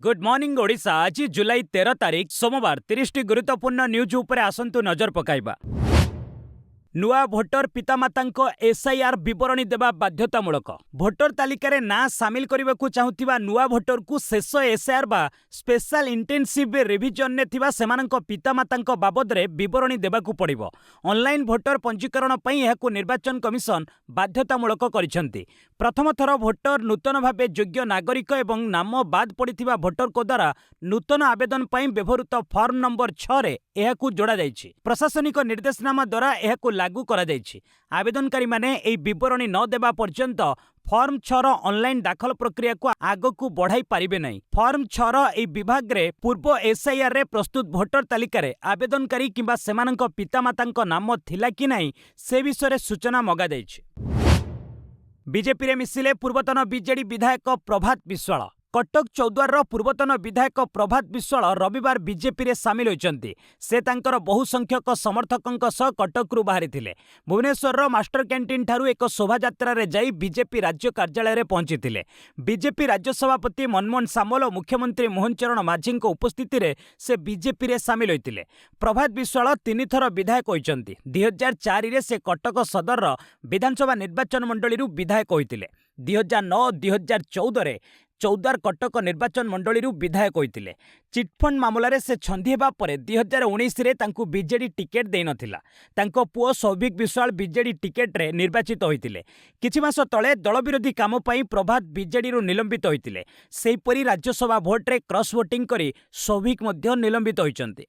Good morning Odisha. आज जुलाई 13 तारिख सोमवार 30 टी गुरुत्वपूर्ण न्यूज उपरे आसंतु नजर पकाइबा। नुआ भोटर पितामातांको एसआईआर विवरणी देवा बाध्यतामूलक। भोटर तालिकार ना सामिल करने को चाहूथिबा नुआ भोटर को शेष एसआईआर बा स्पेशल इंटेंसिव रिविजन ने थिबा सेमानंको पितामातांको बाबद रे विवरणी देबाकू पड़िबो। ऑनलाइन भोटर पंजीकरण पई एहाकू निर्वाचन कमिशन बाध्यतामूलक करिसेंती। प्रथम थर भोटर नूतन भावे योग्य नागरिक एवं नाम बाद पड़िथिबा भोटर को द्वारा नूतन आवेदन पई व्यवहृत फॉर्म नंबर 6 रे एहाकू जोड़ा जाइछि। प्रशासनिक निर्देशनामा द्वारा एहाकू लागू करा जाइछि। आवेदनकारी माने एई विवरणी न देबा पर्यंत फॉर्म 6 रो ऑनलाइन दाखल प्रक्रिया को आगकू बढ़ाई पारिबे नहीं। फॉर्म 6 रो एई विभाग रे पूर्व एसआईआर रे प्रस्तुत भोटर तालिका रे आवेदनकारी किंबा सेमानंको पितामातांको नाम थिला कि नहीं से विषय रे सूचना मगा दैछि। बीजेपी रे मिसिले पूर्वतन बीजेडी विधायक प्रभात विश्वाल। कटक चौद्वार पूर्वतन विधायक प्रभात विश्वाल रविवार बीजेपी रे सामिल होइचंती। से तांकर बहु संख्यक समर्थकंक सह कटक रु बाहरी थिले। भुवनेश्वर मास्टर कैंटीन ठारू एक शोभायात्रा रे जाई बीजेपी राज्य कार्यालय रे पहुंचीथिले। बीजेपी राज्य सभापति मनमोहन सामल और मुख्यमंत्री मोहन चरण माझी उपस्थिति रे से बीजेपी रे सामिल होइथिले। प्रभात विश्वाल 3 थर विधायक होइचंती। 2004 रे से कटक सदर विधानसभा निर्वाचन मंडली रु विधायक होइथिले। 2009-2014 रे चौद्वार कटक निर्वाचन मंडली विधायक होइतिले। चिटफंड मामलें से छंदी हेबा परे 2019 रे तांकु बीजेडी टिकेट देई नथिला। तांको पुओ सौभिक विश्वाल बीजेडी टिकेट रे निर्वाचित होइतिले। किछि मास तळे दल विरोधी काम पई प्रभात बीजेडी रु निलंबित होइतिले। सेहीपरि राज्यसभा भोट रे क्रॉस वोटिंग करी सौभिक मध्य निलंबित होइचंती।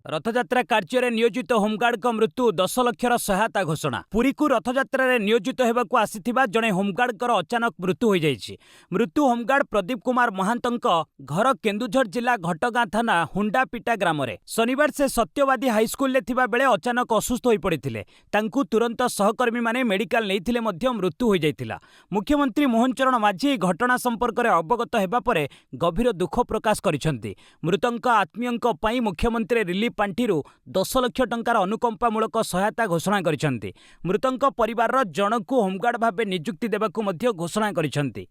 रथयात्रा कार्य में नियोजित होमगार्ड को मृत्यु 10 लक्षर सहायता घोषणा। पुरी को रथयात्रा रे नियोजित होबाकू आसीथिबा जणे होमगार्ड अचानक मृत्यु हो जाइछि। मृत्यु होमगार्ड प्रदीप कुमार महांतंक घर केन्दुझर जिला घटगां थाना हुंडापिटा ग्राम रे। शनिवार से सत्यवादी हाईस्कूल ले थिबा बेले अचानक असुस्थ होई पड़िथिले। तांकू तुरंत सहकर्मी माने मेडिकल नेइथिले मध्य मृत्यु हो जाइथिला। मुख्यमंत्री मोहन चरण माझी घटना संपर्क में अवगत हेबा परे गभीर दुख प्रकाश करिसेंती। मृतंक आत्मीयंक पई मुख्यमंत्री रिलीफ पांठिरु 10 लाख टंकार अनुकंपामूलक सहायता घोषणा करिसेंती। मृतंक परिवार जनकू होमगार्ड भावे नियुक्ति देबाकू मध्य घोषणा करिसेंती।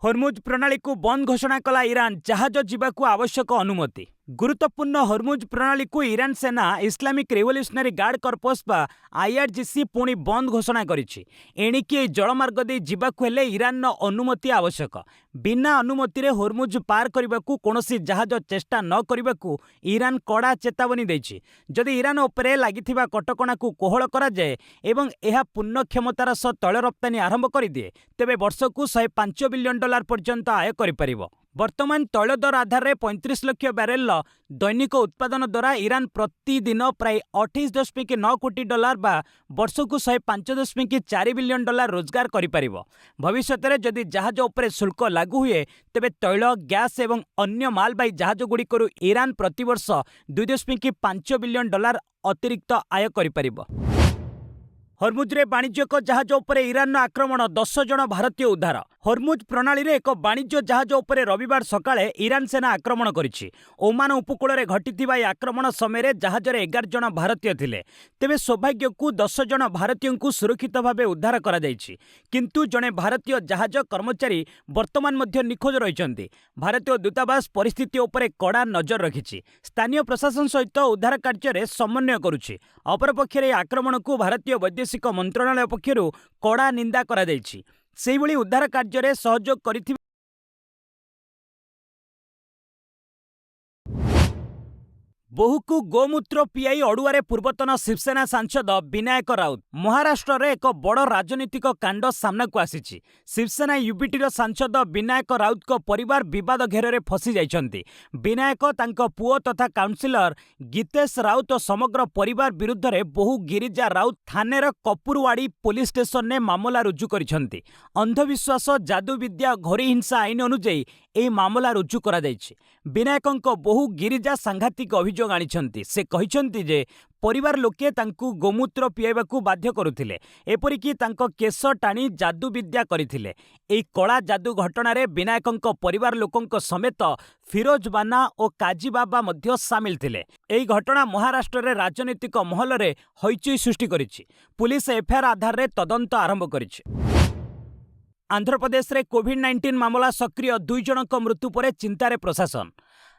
हरमुज प्रणाली को बंद घोषणा कला ईरान। जहाज जीवाकू आवश्यक अनुमति। गुरुत्वपूर्ण हरमुज प्रणाली को ईरान सेना इस्लामिक रिवोल्यूशनरी गार्ड कर्पस बा आईआरजीसी पुणी बंद घोषणा करिछि। एणिकी जलमार्ग दे जीवाकू हेले ईरान अनुमति आवश्यक। बिना अनुमति रे हरमुज पार करबाकू कोनोसी जहाज चेष्टा न करबाकू ईरान कड़ा चेतावनी दैछि। जदि ईरान उपरे लागिथिबा कटकणा को कोहळ करा जाय एवं एहा पूर्ण क्षमतार सह तैल रप्तानी आरंभ कर दिए तेबे वर्षकू $105 बिलियन पर्यंत आय करिपारिबो। वर्तमान तैल दर आधार में 35 लाख बैरेल दैनिक उत्पादन द्वारा ईरान प्रतिदिन प्राय $28.9 कोटी बा वर्षकू $105.4 बिलियन रोजगार करिपारिबो। भविष्य में जदि जहाज उपरे शुल्क लागू हुए तेबे तैल गैस एवं अन्य मालबाही जहाज गुड़िकरू ईरान प्रतिवर्ष $2.5 बिलियन अतिरिक्त आय करिपारिबो। हरमुज रे वाणिज्यिक जहाज उपरे ईरान आक्रमण 10 जन भारतीय उद्धार। हरमुज प्रणाली रे एक वाणिज्य जहाज उपरे रविवार सकाळे ईरान सेना आक्रमण करिछि। ओमान उपकूल रे घटिथिबा आक्रमण समय जहाज रे 11 जन भारतीय थिले। तेबे सौभाग्य को 10 जन भारतीय को सुरक्षित भावे उद्धार करा जाइछि। किंतु जने भारतीय जहाज कर्मचारी वर्तमान मध्य निखोज रहिछन्ति। भारतीय दूतावास परिस्थिति उपरे कड़ा नजर रखिछि। स्थानीय प्रशासन सहित उद्धार कार्य रे समन्वय करुछि। अपरपक्षे आक्रमण को भारतीय वैदेशिक मंत्रालय पक्षरु कड़ा निंदा करा जाइछि। सेहिभଳି उद्धार कार्य रे सहयोग करिथिबा बहु को गोमूत्र पियाई अड़ुआरे पूर्वतन शिवसेना सांसद विनायक राउत। महाराष्ट्र रे एक बड़ राजनीतिक कांड सामना को आसीछि। शिवसेना यूबीटी सांसद विनायक राउत को परिवार विवाद घेर में फसी जाइछन्ति। विनायक तांको पुओ तथा काउंसिलर गीतेश राउत समग्र परिवार विरुद्ध रे बहु गिरिजा राउत थानेर कपुरवाड़ी पुलिस स्टेशन ने मामला रुजु करिछन्ति। अंधविश्वास जादुविद्या घोरी हिंसा आईन अनुଯାयी एही मामला रुजु करा जाइछि। विनायकंको बहु गिरिजा सांघातिक अभियोग आनिछन्ति। से कहिछन्ति जे परिवार लोके तांकु गोमूत्र पियाइबाकू बाध्य करुथिले। एपरिकी तांको केश टाणी जादुविद्या करिथिले। एही कला जादू घटना रे विनायकंको परिवार लोकंको समेत फिरोज बाना और काजी बाबा मध्य सामिल थिले। एही घटना महाराष्ट्र रे राजनीतिक महल रे हईचई सृष्टि करिछि। पुलिस एफआईआर आधार रे तदंत आरंभ करिछि। आंध्रप्रदेश रे कोविड-19 मामला सक्रिय 2 जनक मृत्यु पर चिंतार प्रशासन।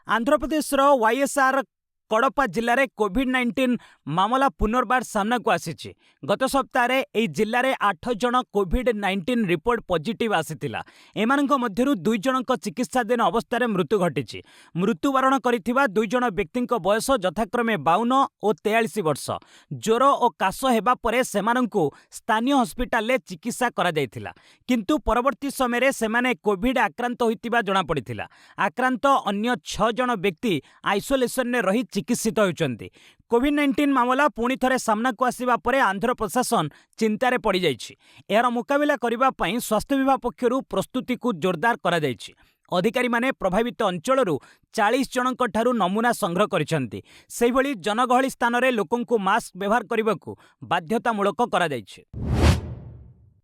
आंध्रप्रदेश वाईएसआर कड़पा जिले में कोविड-19 मामला पुनर्बार सामना को आसी। गत सप्ताह ए जिले में 8 जन कोविड-19 रिपोर्ट पॉजिटिव आसीथिला। एमानक मध्यरु 2 जनक चिकित्साधीन अवस्था मृत्यु घटी। मृत्युवरण करिथिबा 2 जन व्यक्ति बयस यथाक्रमे 52 और 43 वर्ष। ज्वर और काश हेबा परे सेमानंकु स्थानीय हॉस्पिटल में चिकित्सा करा जायथिला, किंतु परवर्ती समय सेमाने कोविड आक्रांत होइतिबा जणा पड़िथिला। आक्रांत अन्य 6 जन व्यक्ति आइसोलेशन में रही चिकित्सित होइचंती। कोविड-19 मामला पुणी थरे सामना को आसिबा परे आंध्र प्रशासन चिंतारे पड़ी जाइछि। एहार मुकाबिला करिबा पई स्वास्थ्य विभाग पक्षरु प्रस्तुति को जोरदार करा जाइछि। अधिकारी माने प्रभावित अंचलरू 40 जनक ठारू नमूना संग्रह करिसंती। सेहि भली जनगहली स्थान रे लोकंकु मास्क व्यवहार करिबाकू बाध्यतामूलक करा जाइछि।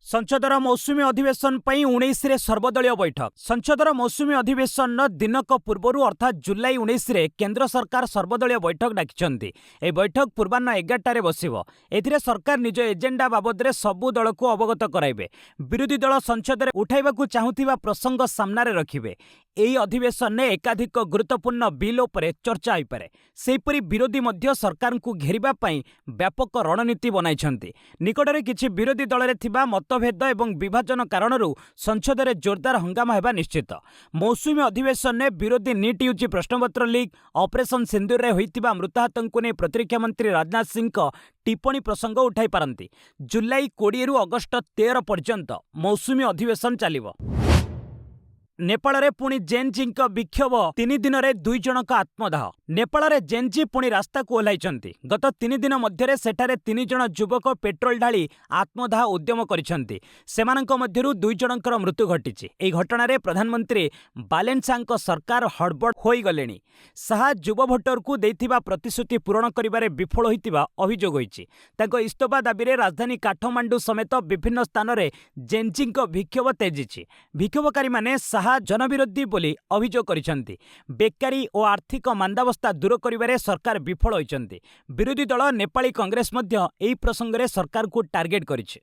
संसदर मौसुमी अधिवेशन पर 19 रे सर्वदलीय बैठक। संसदर मौसुमी अधिवेशन दिनक पूर्व अर्थात जुलाई 19 रे केंद्र सरकार सर्वदलीय बैठक डाकिछंती। ए बैठक पूर्वाह्न 11 बसिब। एथिरे सरकार निज एजेंडा बाबद सबु दल को अवगत कराइबे। विरोधी दल संसद रे उठाइबाकू चाहुथिबा प्रसंग सामने रखिबे। एही अधिवेशन में एकाधिक गुरुत्वपूर्ण बिल उपरे चर्चा होइपारे। सेहिपरि विरोधी मध्य सरकार को घेरिबा पई व्यापक रणनीति बनाइछंती। निकटरे किछि विरोधी दल रे थिबा मतभेद एवं विभाजन कारणरू संसद रे जोरदार हंगामा हेबा निश्चित। मौसुमी अधिवेशन में विरोधी नीट यूजी प्रश्नपत्र लीक, ऑपरेशन सिंदूर रे होइतिबा मृताहतंकु ने प्रतिरक्षा मंत्री राजनाथ सिंह टिप्पणी प्रसंग उठाई पारंती। जुलाई 20 रु अगस्त 13 पर्यंत मौसुमी अधिवेशन चलिबो। नेपाल रे पुणी जेनजी विक्षोभ 3 दिन रे 2 जनक आत्मदाह। नेपाल रे जेनजी पुणी रास्ता को ओह्लाइछंती। गत 3 दिन मध्यरे सेठारे 3 जन युवक पेट्रोल ढाली आत्मदाह उद्यम करिछंती। सेमानक मध्यरु 2 जनकर मृत्यु घटिछि। एही घटना रे प्रधानमंत्री बालेनसांक सरकार हड़बड़ होई गलेनी। साहा युव भोटर को देइथिबा प्रतिश्रुति पूरण करिबारे विफल होइतिबा अभियोग होइछि। तांको इस्तफा दाबी रे राजधानी काठमांडू समेत विभिन्न स्थान रे जेनजी विक्षोभ तेजिछि। विक्षोभकारी माने जनविरोधी बोली अभियोग करिसंती। बेकारी और आर्थिक मांदावस्था दूर करिबारे सरकार विफल होइचंती। विरोधी दल नेपाली कांग्रेस मध्य एही प्रसंग रे सरकार को टार्गेट करिछि।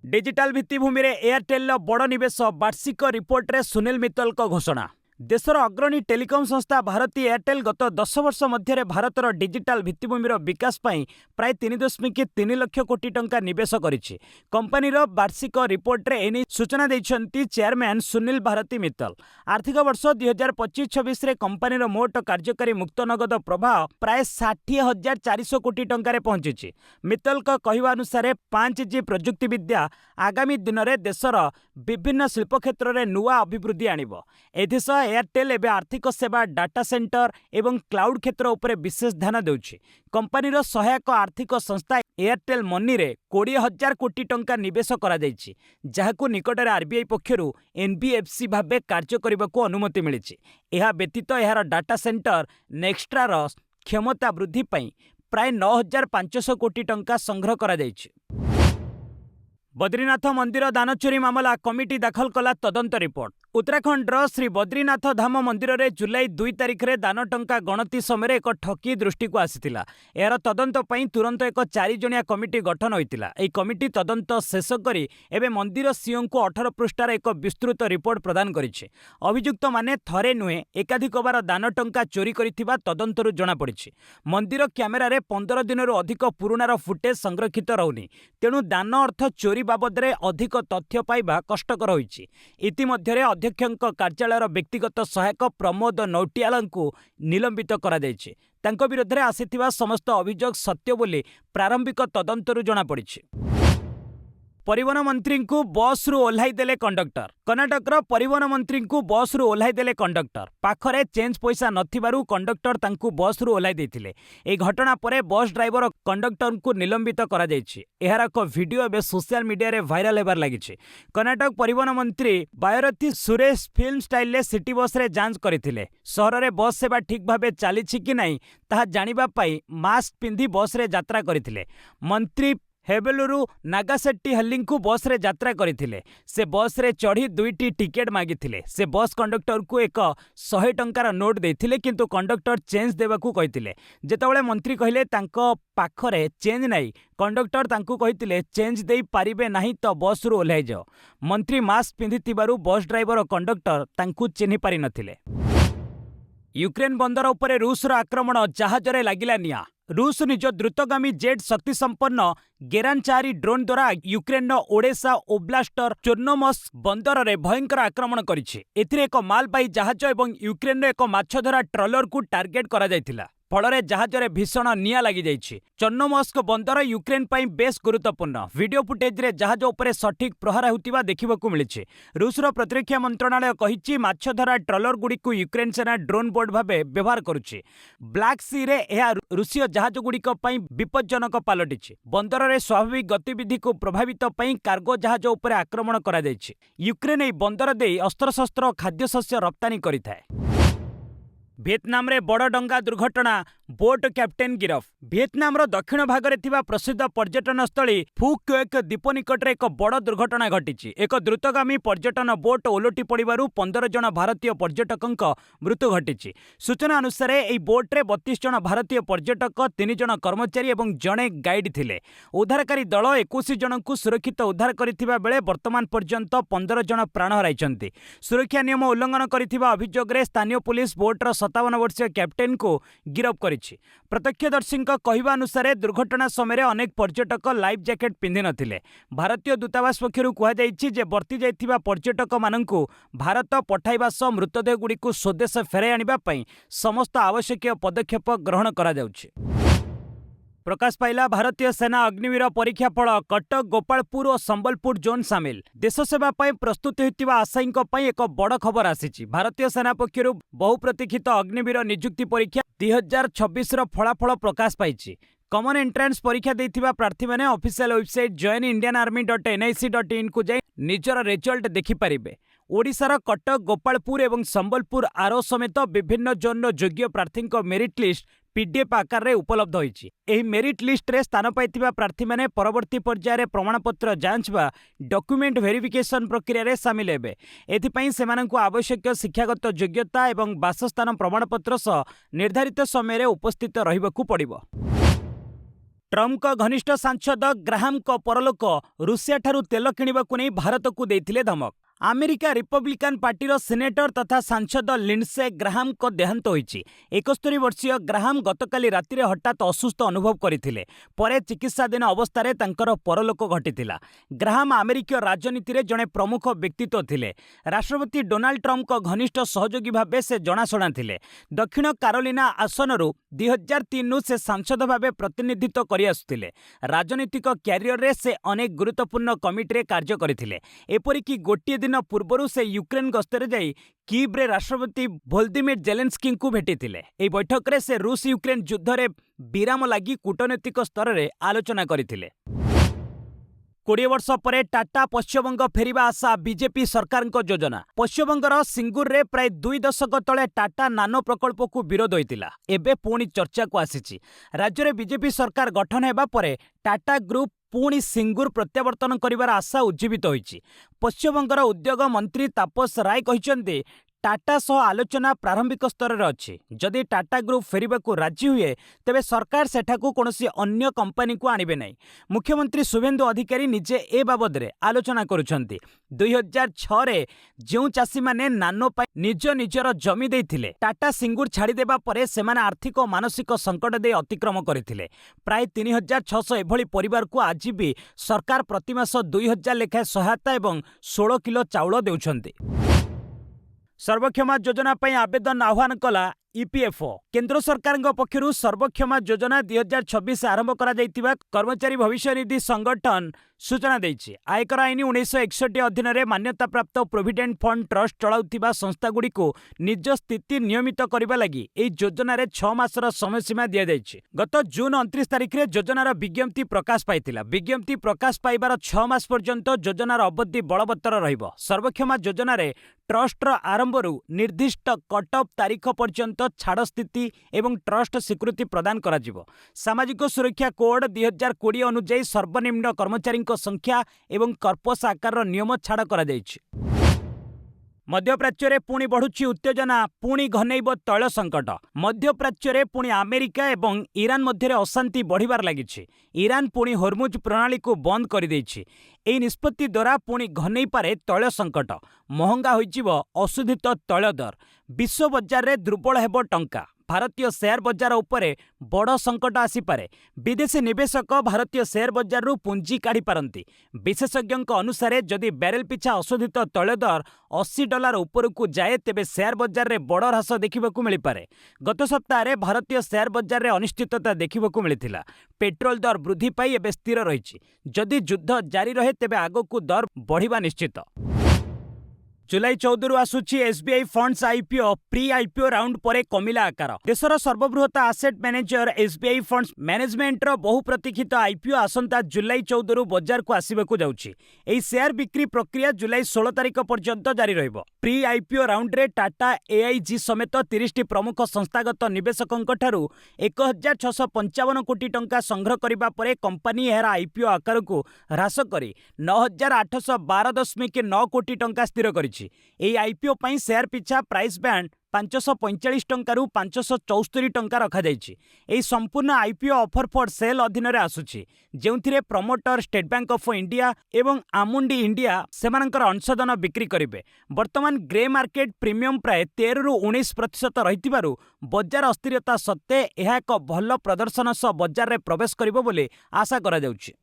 डिजिटल भित्तिभूमि रे एयरटेल बड़ निवेश वार्षिक रिपोर्ट रे सुनील मित्तल को घोषणा। देशर अग्रणी टेलीकॉम संस्था भारती एयरटेल गत 10 वर्ष मध्य भारतर डिजिटल भित्तिभूमिर विकास ପାଇଁ प्राय 3.3 लाख कोटी टंका निवेश करिछि। कंपनीर वार्षिक रिपोर्ट रे एनी सूचना दैछंती चेयरमैन सुनील भारती मित्तल। आर्थिक वर्ष 2025-26 रे कंपनीर मोट कार्यकारी मुक्त नगद प्रवाह प्राय 60,400 कोटी टंका रे पहुंचिछि। मित्तल का कहवा अनुसार 5G प्रजुक्ति विद्या आगामी दिन रे देशर विभिन्न शिल्प क्षेत्र रे नुआ अभिवृद्धि आनिबो। एथिसह एयरटेल एवं आर्थिक सेवा डाटा सेंटर एवं क्लाउड क्षेत्र उपरे विशेष ध्यान देउछि। कंपनीर सहायक आर्थिक संस्था एयरटेल मनी रे 20,000 कोटी टंका निवेश करा जायछि, जहाकु निकटरे आरबीआई पक्षरु एनबीएफसी भाबे कार्य करबाकू अनुमति मिलिछि। एहा व्यतीत एहार डाटा सेंटर नेक्स्ट्रार क्षमता वृद्धि पई प्राय 9,500 कोटी टंका संग्रह करा जायछि। बद्रीनाथ मंदिर दान चोरी मामला कमिटी दाखल कला तदंत रिपोर्ट। उत्तराखंडर श्री बद्रीनाथ धाम मंदिर रे जुलाई 2 तारिख रे दान टंका गणति समय एक ठकी दृष्टि को आसीथिला। एहार तदंत पई तुरंत एक 4 जणिया कमिटी गठन होइतिला। एही कमिटी तदंत शेष करी एबे मंदिर सीओ को 18 पृष्ठार एक विस्तृत रिपोर्ट प्रदान करिछि। अभियुक्त माने थरे नुहे एकाधिक बार दान टंका चोरी करिथिबा तदंतरु जणा पड़िछि। मंदिर कैमेरा रे 15 दिनरु अधिक पुराणार फुटेज संरक्षित रहुनी, तेणु दान अर्थ चोरी बाबद रे अधिक तथ्य पाइबा कष्टकर होइछि। इतिमध्ये अध्यक्षक कार्यालयर व्यक्तिगत सहायक प्रमोद नौटियाल को निलंबित करा जायछि। तांको विरोध में आसीथिबा समस्त अभियोग सत्य बोली प्रारंभिक तदंतरु जणा पड़िछि। परिवहन मंत्री को बस रु ओह्लाई देले कंडक्टर। कर्णाटकर परिवहन मंत्री को बस रु ओह्लाई देले कंडक्टर। पाखरे चेंज पैसा नथिबारु कंडक्टर तांकु बस रु ओह्लाई देथिले। ए घटना परे बस ड्राइवर कंडक्टर को निलंबित करा जायछि। एहार एक वीडियो एबे सोशल मीडिया रे वायरल हेबार लागिछि। कर्णाटक परिवहन मंत्री बायरथी सुरेश फिल्म स्टाइल रे सिटी बस रे जांच करथिले। शहर रे बस सेवा ठीक भाबे चालिछि कि नाही ताहा जानिबा पई मास्क पिंधि बस रे यात्रा करथिले। मंत्री हेबेलुरु नागासेट्टी हल्ली बस रे यात्रा करथिले। से बस रे चढ़ी 2टी टिकेट मागिथिले। से बस कंडक्टर को एक 100 टंकार नोट देथिले किंतु कंडक्टर चेंज देबाकू कहिथिले। जेतेबेले मंत्री कहिले तांको पाखरे चेंज नाही, कंडक्टर तांकू कहिथिले चेंज देई पारिबे नाही तो बस रु ओल्हाई जाओ। मंत्री मास्क पिंधिथिबारु बस ड्राइवर और कंडक्टर तांकू चिन्हि पारि नथिले। यूक्रेन बंदर उपरे रूसर आक्रमण, जहाजरे लागिला निया। रूस निज द्रुतगामी जेट शक्ति संपन्न गेरान-4 ड्रोन द्वारा यूक्रेन ओडेसा ओब्लास्टर चोर्नोमस्क बंदर रे भयंकर आक्रमण करिछि। एथिरे एक मालबाही जहाज एवं यूक्रेन एक माछधरा ट्रॉलर को टार्गेट करा जायथिला। फଳରେ जहाजरे भीषण निया लागि जाइछि। चोर्नोमस्क बंदर यूक्रेन ପାଇଁ बेस गुरुत्वपूर्ण। वीडियो फुटेज रे जहाज उपरे सठिक प्रहार हेउतिबा देखिबाकू मिलिछि। रूसर प्रतिरक्षा मंत्रणालय कहिछि माछधरा ट्रॉलर गुड़िक यूक्रेन सेना ड्रोन बोट भाबे व्यवहार करुछि। ब्लैक सी रे एहा रूसीय जहाज गुड़िक ପାଇଁ विपज्जनक पालटिछि। बंदर रे स्वाभाविक गतिविधि को प्रभावित ପାଇଁ कार्गो जहाज उपरे आक्रमण करा जाइछि। यूक्रेन एई बंदर देई अस्त्रशस्त्र और खाद्यशस्य रप्तानी करिथाय। ଭିଏତନାମ ରେ ବଡ଼ ଡଙ୍ଗା ଦୁର୍ଘଟଣା, ବୋଟ କ୍ୟାପ୍ଟେନ ଗିରଫ। ଭିଏତନାମର ଦକ୍ଷିଣ ଭାଗରେ ଥିବା ପ୍ରସିଦ୍ଧ ପର୍ଯ୍ୟଟନ ସ୍ଥଳୀ ଫୁକ୍ୱେକ୍ ଦ୍ୱୀପ ନିକଟରେ ଏକ ବଡ଼ ଦୁର୍ଘଟଣା ଘଟିଛି। ଏକ ଦ୍ରୁତଗାମୀ ପର୍ଯ୍ୟଟନ ବୋଟ ଓଲଟି ପଡ଼ିବାରୁ 15 ଜଣ ଭାରତୀୟ ପର୍ଯ୍ୟଟକଙ୍କ ମୃତ୍ୟୁ ଘଟିଛି। ସୂଚନା ଅନୁସାରେ ଏହି ବୋଟରେ 32 ଜଣ ଭାରତୀୟ ପର୍ଯ୍ୟଟକ, 3 ଜଣ କର୍ମଚାରୀ ଏବଂ ଜଣେ ଗାଇଡ୍ ଥିଲେ। ଉଦ୍ଧାରକାରୀ ଦଳ 21 ଜଣଙ୍କୁ ସୁରକ୍ଷିତ ଉଦ୍ଧାର କରିଥିବା ବେଳେ ବର୍ତ୍ତମାନ ପର୍ଯ୍ୟନ୍ତ 15 ଜଣ ପ୍ରାଣ ହରାଇଛନ୍ତି। ସୁରକ୍ଷା ନିୟମ ଉଲ୍ଲଂଘନ କରିଥିବା ଅଭିଯୋଗରେ ସ୍ଥାନୀୟ ପୁଲିସ ବୋଟର 57 ବର୍ଷୀୟ କ୍ୟାପ୍ଟେନ୍ को गिरफ करिछि। प्रत्यक्षदर्शी कहवा अनुसार दुर्घटना समय अनेक पर्यटक लाइफ जैकेट पिंधि नथिले। भारतीय दूतावास पक्षरु कहा जाइछि जे वर्ती जाइथिबा पर्यटक माननकु भारत पठाइबा सह मृतदेह गुड़िकु स्वदेश फेराई आनिबा पई समस्त आवश्यक पदक्षेप ग्रहण करा जाउछि। प्रकाश पाइला भारतीय सेना अग्निवीर परीक्षा फल। कटक, गोपालपुर और संबलपुर जोन सामिल। देश सेवा पई प्रस्तुत होइतिबा आशायींक पई एक बड़ खबर आसीछि। भारतीय सेना पक्षरु बहु प्रतीक्षित अग्निवीर नियुक्ति परीक्षा 2026 रो फलाफल प्रकाश पाइछि। कमन एंट्रांस परीक्षा देइथिबा प्रार्थी माने ऑफिशियल वेबसाइट joinindianarmy.nic.in को जाई निजर रिजल्ट देखि पारिबे। ओडिशार कटक, गोपालपुर एवं संबलपुर आरो समेत विभिन्न जोन योग्य प्रार्थी मेरिट लिस्ट पीडीएफ आकार रे उपलब्ध होइछि। एही मेरिट लिस्ट रे स्थान पाइथिबा प्रार्थी माने परवर्ती पर्याय रे प्रमाणपत्र जांच बा डॉक्यूमेंट वेरिफिकेशन प्रक्रिया रे शामिल हेबे। एथि पई सेमानंकु आवश्यक शिक्षागत योग्यता एवं बासस्थान प्रमाणपत्र सह निर्धारित समय रे उपस्थित रहिबाकू पड़िबो। ट्रम्प घनिष्ठ सांसद ग्राहाम परलोक रूसिया ठारू तेल किणवाकू नहीं भारत को देइथिले धमक। अमेरिका रिपब्लिकान पार्टीर सिनेटर तथा सांसद लिंडसे ग्राहाम को देहांत होइछि। 71 वर्षीय ग्राहाम गतकाली रातिरे हठात असुस्थ अनुभव करथिले। परे चिकित्साधीन अवस्था तांकर परलोक घटिथिला। ग्राहाम अमेरिकीय राजनीति रे जणे प्रमुख व्यक्तित्व थिले। राष्ट्रपति डोनाल्ड ट्रम्प को घनिष्ठ सहयोगी भाबे से जनाशुना थिले। दक्षिण कारोलिना आसनरु 2003 से सांसद भाबे प्रतिनिधित्व करि आसुथिले। राजनीतिक क्यारियर रे से अनेक गुरुत्वपूर्ण कमिटी रे कार्य करथिले। एपरिकी गोटिए दिन पूर्व से यूक्रेन गस्तर जाई कीव रे राष्ट्रपति वोलोदिमिर जेलेंस्की को भेटिथिले। एही बैठक रे से रूस यूक्रेन युद्ध रे विराम लागि कूटनैतिक स्तर रे आलोचना करथिले। 20 वर्ष पर टाटा पश्चिमबंग फेरिबा आशा बीजेपी सरकार योजना। पश्चिमबंगर सिंगूर रे प्राय 2 दशक तले टाटा नानो प्रकल्प को विरोध होइतिला। एबे पुणी चर्चा को आसीछि। राज्य रे बीजेपी सरकार गठन हेबा परे टाटा ग्रुप पुणी सिंगूर प्रत्यावर्तन करिवार आशा उज्जीवित होइछि। पश्चिमबंगर उद्योग मंत्री तापस राय कहिसंते टाटा सह आलोचना प्रारंभिक स्तर रे अछि। जदि टाटा ग्रुप फेरिबाकू राजी हुए तेबे सरकार सेठाकू कोनोसी अन्य कंपनी को आनिबे नै। मुख्यमंत्री शुभेंदु अधिकारी निजे ए बाबद रे आलोचना करुछंती। 2006 रे जेउ चासी माने नानो पाई निज निजर जमी देइथिले, टाटा सिंगूर छाड़ी देबा परे सेमाने आर्थिक और मानसिक संकट दे अतिक्रम करथिले। प्राय 3600 एभली परिवार को आज भी सरकार प्रतिमास 2000 लेखा सहायता एवं 16 किलो चाउल देउछंती। सर्वक्षमा योजना पर आवेदन आह्वान कला ईपीएफओ। केंद्र सरकार पक्षरु सर्वक्षमा योजना 2026 आरंभ करा जाइतिबा कर्मचारी भविष्य निधि संगठन सूचना देइछि। आयकर आईन 1961 अधीन रे मान्यता प्राप्त प्रोविडेंट फंड ट्रस्ट चलाउथिबा संस्था गुडी को निज स्थिति नियमित करबा लागि एई योजना रे 6 मासर समय सीमा दिया जाइछि। गत जून 29 तारिख रे योजनार विज्ञप्ति प्रकाश पाइतिला। विज्ञप्ति प्रकाश पाइबार 6 मास पर्यंत योजनार अवधि बलवत्तर रहिबो। सर्वक्षमा योजना रे ट्रस्टर आरंभरू निर्दिष्ट कट ऑफ तारीख पर्यंत सहित छाड़ स्थिति एवं ट्रस्ट स्वीकृति प्रदान कराजिबो। सामाजिक सुरक्षा कोड 2020 अनुଯାयी सर्वनिम्न कर्मचारी संख्या एवं कर्पस आकार नियम छाड़ करा जायछि। मध्यप्राच्य पुणी बढ़ुची उत्तेजना, पुणी घनैब तैल संकट। मध्यप्राच्य पुणी अमेरिका एवं ईरान मध्य अशांति बढ़िबार लागिछि। ईरान पुणी हर्मुज प्रणाली को बंद कर देछि। एही निष्पत्ति द्वारा पुणी घनई पारे तैल संकट, महंगा होइजिबो अशोधित तैल दर, विश्व बजार रे दुर्बल हेबो टंका, भारतीय शेयर बजार उपरे बड़ संकट आसीपारे, विदेशी निवेशक भारतीय शेयर बजार रु पुंजी काढ़ी पारंती। विशेषज्ञों अनुसार जदि बैरेल पिछा अशोधित तैल दर $80 उपरकू जाए तेबे शेयर बजार रे बड़ ह्रास देखिबाकू मिली पारे। गत सप्ताह रे भारतीय शेयर बजार रे अनिश्चितता देखिबाकू मिलिथिला। पेट्रोल दर वृद्धि पाई एबे स्थिर रहिछि। जदि युद्ध जारी रहे तेबे आगकू दर बढ़िबा निश्चित। जुलाई 14 आसुची SBI funds IPO pre IPO round परे कमिला आकार। देशर सर्वबृहत asset manager SBI funds management रो बहु प्रतीक्षित आईपीओ आसंता जुलाई 14 रु बाजार को आसीबाकू जाउची। एही शेयर बिक्री प्रक्रिया जुलाई 16 तारिख पर्यंत जारी रहिबो। प्री आईपीओ राउंड रे टाटा एआईजी समेत 30 टी प्रमुख संस्थागत निवेशकंक ठारू 1655 कोटी टंका संग्रह करिबा परे कंपनी एहर आईपीओ आकार को ह्रास करी 9812.9 कोटी टंका स्थिर करिछि। एही आईपीओ पई शेयर पिछा प्राइस बैंड 545 टंका रु 574 टंका रखा जाइछि। एही संपूर्ण आईपीओ ऑफर फॉर सेल अधीन रे आसुछि, जेउथिरे promoter State Bank of India एवं आमुंडी इंडिया सेमानकर अंशधन बिक्री करिवे। वर्तमान ग्रे मार्केट प्रीमियम प्राय 13 रु 19% रहितिबारु बजार अस्थिरता सत्ते एहा एक भल प्रदर्शन सह बजार रे प्रवेश करिवो बोली आशा करा जाउछि।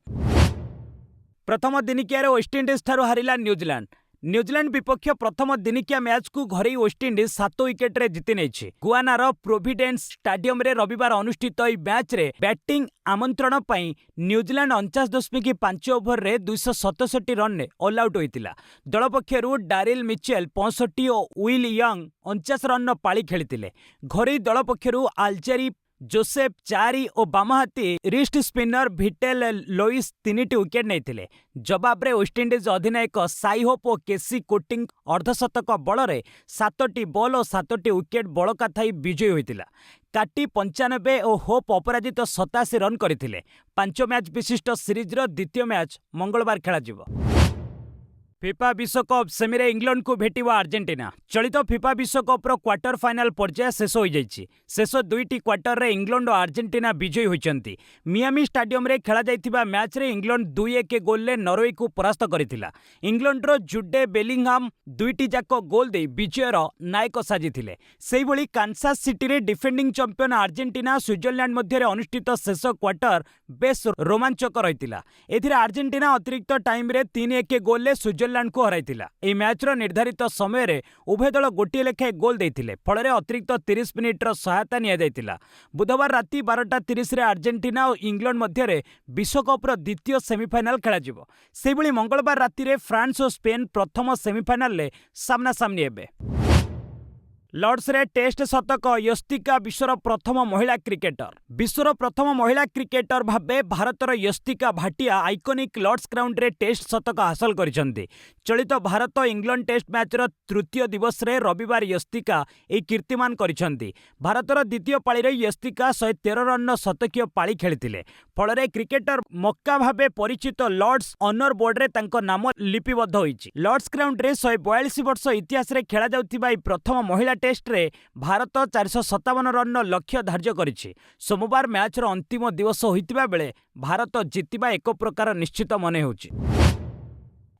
प्रथम दिनिकिया रे वेस्टइंडीज ठारू हारिला न्यूजीलैंड। न्यूजीलैंड विपक्ष प्रथम दिनिकिया मैच को घरे वेस्टइंडीज 7 विकेट रे जीति नेछि। गुआनार प्रोविडेंस स्टाडियम रे रविवार अनुष्ठित ई मैच रे बैटिंग आमंत्रण पई न्यूजीलैंड 49.5 ओभर रे 267 रन ने ऑल आउट होइतिला। दल पक्षरु डारिल मिचेल 65 और विल यंग 49 रन पाली खेलितिले। घरे दल पक्षरु आल्जेरी जोसेफ 4 और बामहाती रिस्ट स्पिनर भिटेल लोइस 3 विकेट नहीं। जवाब रे वेस्टइंडीज अधिनायक साई होप और केसी कोटिंग अर्धशतक बल 7 बॉल और 7 विकेट बड़का थाई विजयी होइतिला। काटी 95 और होप अपराजित 87 रन करथिले। 5 मैच विशिष्ट सीरीज द्वितीय मैच मंगलवार खेला जिवो। फिफा विश्वकप सेमी रे इंग्लैंड को भेटिबो अर्जेंटीना। चलित फिफा विश्वकप रो क्वार्टर फाइनल पर्याय शेष हो जाइछि। शेष 2टी क्वार्टर रे इंग्लैंड और अर्जेंटीना विजयी होइचंती। मियामी स्टाडियम रे खेला जाइतिबा मैच रे इंग्लैंड 2-1 गोल ले नॉर्वे को परास्त करिथिला। इंग्लैंड रो जुडे बेलिंगहाम 2टी जाक गोल दे विजयर नायक साजिथिले। सेहि भली कांसास सिटी रे डिफेंडिंग चैंपियन अर्जेंटीना स्विट्जरलैंड मध्य अनुष्ठित शेष क्वार्टर बेस रोमांचक रहितिला। एथिरे अर्जेंटीना अतिरिक्त टाइम रे 3-1 गोल ले स्विट्जरलैंड को हराइतिला। एही मैच रो निर्धारित समय रे उभय दल गोटिए लेखाए गोल देइथिले। फल रे अतिरिक्त 30 मिनिट रो सहायता निया जाइतिला। बुधवार राति 12:30 रे अर्जेंटीना और इंग्लैंड मध्य रे विश्वकप रो द्वितीय सेमीफाइनल खेला जिवो। सेहि भली मंगलवार राति रे फ्रांस और स्पेन प्रथम सेमीफाइनल ले सामना सामनी हेबे। लॉर्ड्स रे टेस्ट शतक यस्तिका विश्वर प्रथम महिला क्रिकेटर। विश्वर प्रथम महिला क्रिकेटर भाबे भारतर Yastika Bhatia iconic Lord's ground रे टेस्ट शतक हासिल करिसंती। चलित भारत इंग्लैंड टेस्ट मैच रो तृतीय दिवस रे रविवार यस्तिका ए कीर्तिमान करिसंती। भारतर द्वितीय पाळी रे यस्तिका 113 रन शतकीय पाळी खेलिथिले। फल रे क्रिकेटर मक्का भाबे परिचित लॉर्ड्स ऑनर बोर्ड रे तांको नाम लिपिबद्ध होईछि। लॉर्ड्स ग्राउंड रे 142 वर्ष इतिहास रे खेला जाउथिबा प्रथम महिला टेस्ट रे भारत 457 रन लक्ष्य धार्य करिछि। सोमवार मैच रो अंतिम दिवस होइतिबा बेले भारत जितिबा एक प्रकार निश्चित मने होछि।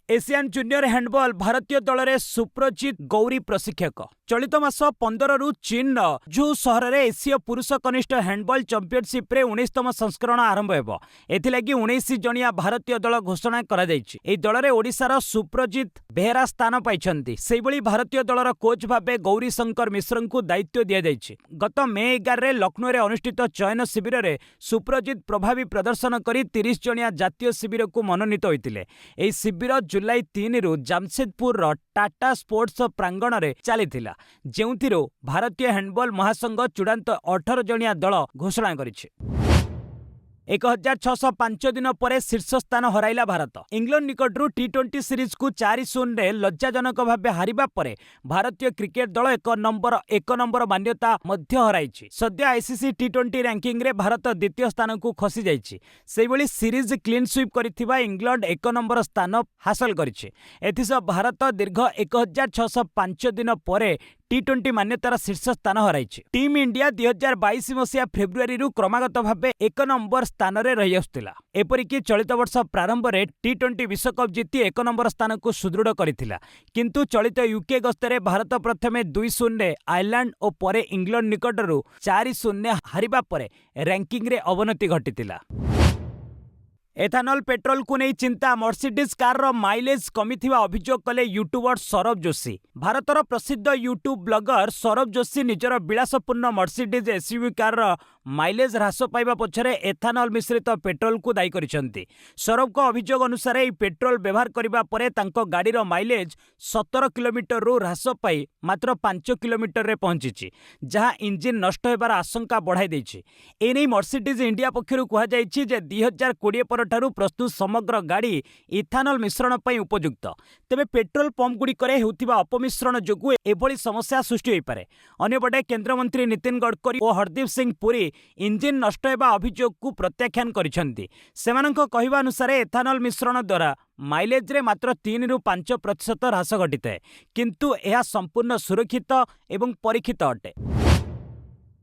एशियान जूनियर हैंडबॉल भारतीय दल रे सुप्रजीत गौरी प्रशिक्षक। चलित मास 15 रु चीन झू सहर में एसीय पुरुष कनिष्ठ हैंडबॉल चैंपियनशिप रे 19तम संस्करण आरंभ हेबो। एथिलागि 19 जणिया भारतीय दल घोषणा करा जायछि। एही दल रे ओडिशार सुप्रजीत बेहरा स्थान पाइछन्ति। सेहि भली भारतीय दलर कोच भाबे गौरी शंकर मिश्र को दायित्व दिया जायछि। गत मे 11 रे लखनऊ रे अनुष्ठित चयन शिविर रे सुप्रजीत प्रभावी प्रदर्शन करी 30 जणिया जातीय शिविर को मनोनीत होइतिले। एही शिविर जुलाई 3 रु जामशेदपुर रो टाटा स्पोर्ट्स प्रांगण रे चलीथिला, जेउथिरो भारतीय हैंडबॉल महासंघ चूड़ांत 18 जणिया दल घोषणा करिछि। 1605 दिन पर शीर्ष स्थान हराइला भारत। इंग्लैंड निकटरू टी20 सीरीज को 4-0 लज्जाजनक भाव हारिबा परे भारतीय क्रिकेट दल एक नंबर मान्यता मध्य हराइछि। सद्य आईसीसी टी20 रैंकिंग रे भारत द्वितीय स्थान को खसी जाइछि। सेहिभଳି सीरीज क्लीन स्वीप करिथिबा इंग्लैंड एक नंबर स्थान हासिल करिछि। एथिसह भारत दीर्घ 1605 दिन पर टी20 मान्यतार शीर्ष स्थान हराइछि। टीम इंडिया 2022 मसीहा फेब्रुआरी क्रमागत भाव एक नंबर स्थान में रही आसुला। एपरिकी चलित वर्ष प्रारंभ में टी20 विश्वकप जीति एक नंबर स्थान को सुदृढ़ करथिला। किंतु चलित यूके गस्तरे भारत प्रथमे 2-0 आयरलैंड और परे इंग्लैंड निकटरू 4-0 हारिबा परे रैंकिंग रे अवनति घटितिला। एथानल पेट्रोल को नहीं चिंता, मर्सिडीज कार माइलेज कमिथिबा अभियोग कले यूट्यूबर सौरभ जोशी। भारतर प्रसिद्ध यूट्यूब ब्लॉगर सौरभ जोशी निजर विलासपूर्ण मर्सिडीज एसयूवी कार माइलेज ह्रास पाइबा पछरे एथानल मिश्रित पेट्रोल को दायी करिसेंती। सौरभ को अभियोग अनुसार এই पेट्रोल व्यवहार करिबा परे तांको गाड़ीर माइलेज 17 किलोमीटर रु ह्रास पाई मात्र 5 किलोमीटर रे पहुंची, जहां इंजिन नष्ट होबार आशंका बढ़ाई दैछि। एनै मर्सिडीज इंडिया पक्षरु कहा जायछि जे 2020 परठारु प्रस्तुत समग्र गाड़ी इथानल मिश्रण पई उपयुक्त। तेबे पेट्रोल पंप गुड़िकरे हेउथिबा अपमिश्रण जोगु एभली समस्या सृष्टि होई पारे। अन्यपटे केंद्रमंत्री नितिन गडकरी और हरदीप सिंह पुरी इंजिन नष्ट होगा अभियोग को प्रत्याख्यान करिसेंती। सेमानंक कहिबा अनुसार एथानल मिश्रण द्वारा माइलेज रे मात्र 3-5% ह्रास घटिଥାଏ, किंतु यह संपूर्ण सुरक्षित एवं परीक्षित अटे।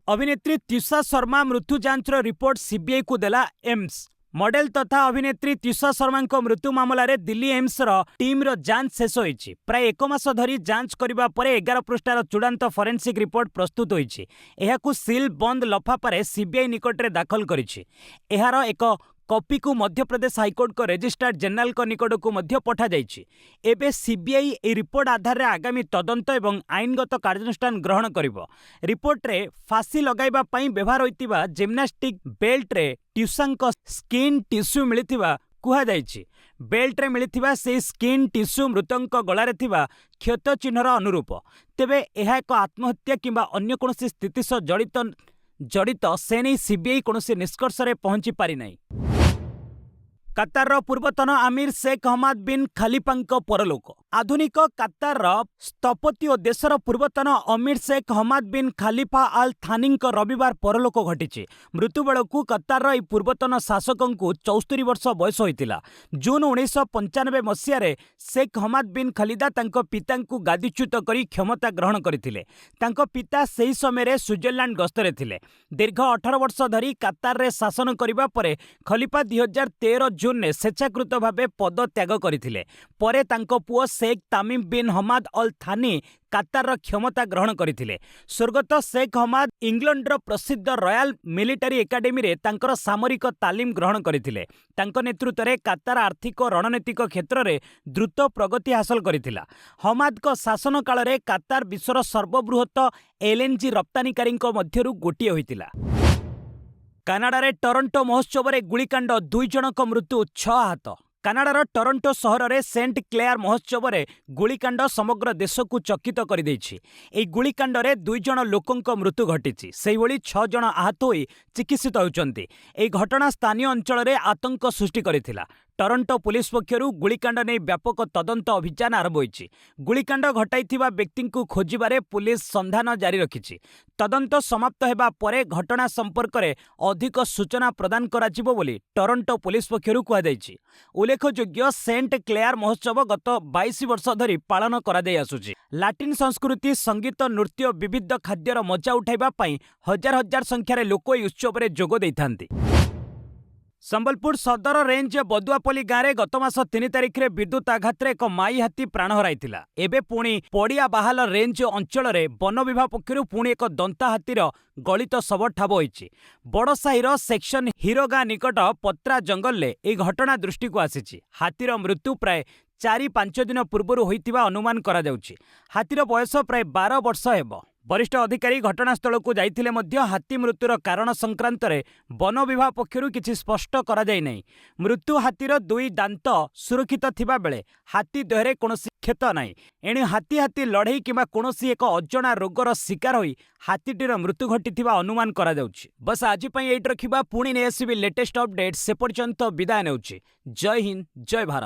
अभिनेत्री त्युषा शर्मा मृत्यु जांचर रिपोर्ट सीबीआई को देला एम्स। मॉडल तथा अभिनेत्री त्युषा शर्मा मृत्यु मामलें दिल्ली एम्स टीम जांच शेष होईछि। प्राय 1 मास धरी जांच करिबा परे 11 पृष्ठार चूड़ांत फॉरेंसिक रिपोर्ट प्रस्तुत होईछि। एहाकु सील बंद लफाफारे सीबीआई निकटरे दाखल करिछि। एहार एक कॉपी को मध्य प्रदेश हाईकोर्ट को रजिस्ट्रार जनरल को निकट को मध्य पठा जाइछि। एबे सीबीआई ए रिपोर्ट आधार रे आगामी तदंत एवं आईनगत कार्यानुष्ठान ग्रहण करिवो। रिपोर्ट रे फांसी लगाइबा पई व्यवहार होइतिबा जिम्नास्टिक बेल्ट रे ट्यूसांक स्किन टिश्यू मिलिथिबा कुहा जाइछि। बेल्ट रे मिलिथिबा से स्किन टिश्यू मृतंक गलारे थिबा क्षत चिन्हर अनुरूप। तेबे एहा एक आत्महत्या किंबा अन्य कोनोसी स्थिति सह जड़ित से नहीं सीबीआई कोनोसी निष्कर्ष रे पहुंची पारि नै। कतार पूर्वतन आमिर शेख हमाद बिन खलीफांक परलोक। आधुनिक कतार स्थपति और देशर पूर्वतन अमीर शेख हमाद बिन खलीफा आल थानीक रविवार परलोक घटी। मृत्यु बेलू कतार पूर्वतन शासक को 74 वर्ष बयस होता। जून 1995 मसीह शेख हमाद बिन खलीदा तांको पिता को गादीच्युत कर क्षमता ग्रहण करथिले। तांको पिता सही समय स्विट्जरलैंड गस्तरे थिले। दीर्घ 18 वर्ष धरी कतार रे शासन करिबा परे खलीफा 2013 जून में स्वेच्छाकृत भावे पद त्याग करथिले। परे तांको पुओ शेख तामिम बिन हमाद अल थानी कतार क्षमता ग्रहण करथिले। स्वर्गत शेख हमाद इंग्लैंड प्रसिद्ध रॉयल मिलिटारी एकाडेमी रे तांकर सामरिक तालीम ग्रहण करथिले। तांको नेतृत्व रे कतार आर्थिक और रणनीतिक क्षेत्र में द्रुत प्रगति हासिल करथिला। हमाद को शासन काल रे कतार विश्वर सर्वबृहत एलएनजी रप्तानीकारी मध्यरु गोटिए होइतिला। कानाडारे टोरंटो महोत्सव रे गुलिकांड 2 जनक मृत्यु 6 आहत। कानाडार टोरंटो सहर में सेंट क्लेयर महोत्सव रे गुलिकांड समग्र देश को चकित कर देछि। एई गुलिकांड रे 2 जन लोकंक मृत्यु घटिछि। सेहि भली 6 जन आहत होई चिकित्सित होउचंती। एई घटना स्थानीय अंचल रे आतंक सृष्टि करिथिला। टोरंटो पुलिस पक्षरु गुलिकांड नै व्यापक तदंत अभियान आरंभ होइछि। गुलिकांड घटाइथिबा व्यक्ति को खोजिबारे पुलिस संधान जारी रखिछि। तदंत समाप्त हेबा परे घटना संपर्क में अधिक सूचना प्रदान कराजिबो बोली टोरंटो पुलिस पक्षरु कहा जाइछि। उल्लेखयोग्य सेंट क्लेयर महोत्सव गत 22 वर्ष धरी पालन करा जाय आसुछि। लाटिन संस्कृति, संगीत, नृत्य, विविध खाद्यर मजा उठाइबा पई हजार हजार संख्यार लोक एई उत्सव रे जोग दैथांती। संबलपुर सदर रेंज बदुआपल्ली गाँव में गत मास 3 तारिख में विद्युत आघात एक माई हाथी प्राण हराइथिला। एबे पुणी पड़िया बाहाल रेंज अंचल में वन विभाग पक्षरु पुणी एक दंता हाथीर गलित शव ठाब होइछि। बड़साहीर सेक्शन हिरोगाँ निकट पत्रा जंगल में यह घटना दृष्टि को आसीछि। हाथीर मृत्यु प्राय 4-5 दिन पूर्व होइतिबा अनुमान करा जाउछि। हाथीर बयस प्राय 12 वर्ष हेब। वरिष्ठ अधिकारी घटनास्थल को जाइथिले मध्य हाथी मृत्युर कारण संक्रांत रे वन विभाग पक्षरु किछि स्पष्ट करा जाय नै। मृत्यु हाथीर दुई दांत सुरक्षित थिबा बेले हाथी देहरे कोनोसी क्षत नाई। एणे हाथी हाथी लड़ाई किंबा कोनोसी एक अजଣା रोगर शिकार होई हाथीटीर मृत्यु घटिथिबा अनुमान करा जाउछि। बस आज पई एट रखिबा, पुणी नै आसीबी लेटेस्ट अपडेट। से पर्यंत विदाय नेउछि। जय हिंद, जय भारत।